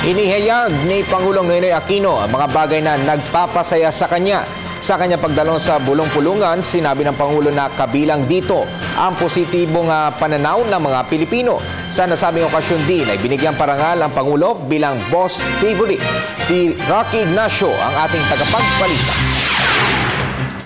Inihayag ni Pangulong Noynoy Aquino ang mga bagay na nagpapasaya sa kanya. Sa kanya pagdalo sa bulong-pulungan, sinabi ng Pangulo na kabilang dito ang positibong pananaw ng mga Pilipino. Sa nasabing okasyon din ay binigyang parangal ang Pangulo bilang boss favorite. Si Rocky Ignacio ang ating tagapagbalita.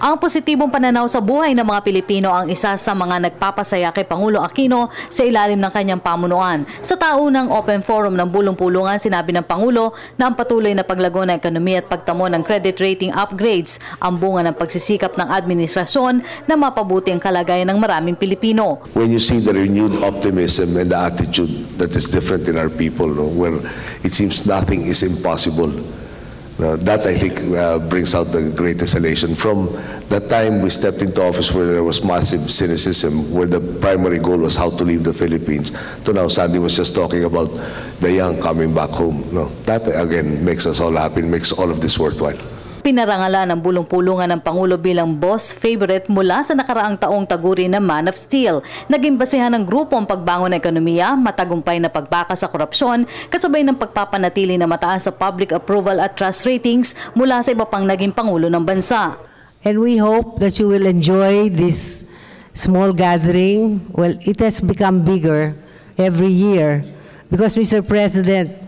Ang positibong pananaw sa buhay ng mga Pilipino ang isa sa mga nagpapasaya kay Pangulo Aquino sa ilalim ng kanyang pamunuan. Sa taunang Open Forum ng bulong-pulungan, sinabi ng Pangulo na ang patuloy na paglago ng ekonomiya at pagtamo ng credit rating upgrades ang bunga ng pagsisikap ng administrasyon na mapabuti ang kalagayan ng maraming Pilipino. When you see the renewed optimism and the attitude that is different in our people, where it seems nothing is impossible, that I think brings out the greatest elation. From the time we stepped into office where there was massive cynicism, where the primary goal was how to leave the Philippines, to now Sandy was just talking about the young coming back home. That again makes us all happy, makes all of this worthwhile. Pinarangalan ng bulong-pulungan ng Pangulo bilang boss favorite mula sa nakaraang taong taguri na Man of Steel. Naging basehan ng grupo ang pagbangon ng ekonomiya, matagumpay na pagbaka sa korupsyon, kasabay ng pagpapanatili na mataas sa public approval at trust ratings mula sa iba pang naging Pangulo ng bansa. And we hope that you will enjoy this small gathering. Well, it has become bigger every year because, Mr. President,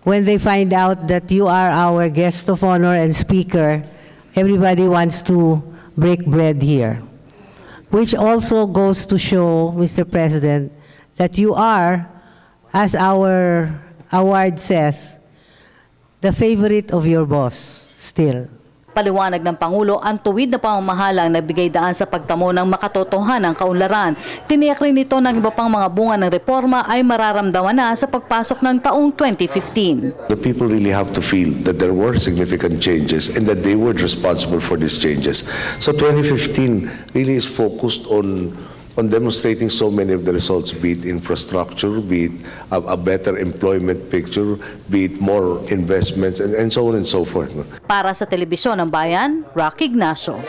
when they find out that you are our guest of honor and speaker, everybody wants to break bread here. Which also goes to show, Mr. President, that you are, as our award says, the favorite of your boss still. Paliwanag ng Pangulo ang tuwid na pamamahala ang nagbigay daan sa pagtamo ng makatotohanang kaunlaran. Tiniyak rin ito ng iba pang mga bunga ng reforma ay mararamdaman na sa pagpasok ng taong 2015. The people really have to feel that there were significant changes and that they were responsible for these changes. So 2015 really is focused on demonstrating so many of the results, be it infrastructure, be it a better employment picture, be it more investments, and so on and so forth. Para sa Telebisyon ng Bayan, Rocky Ignacio.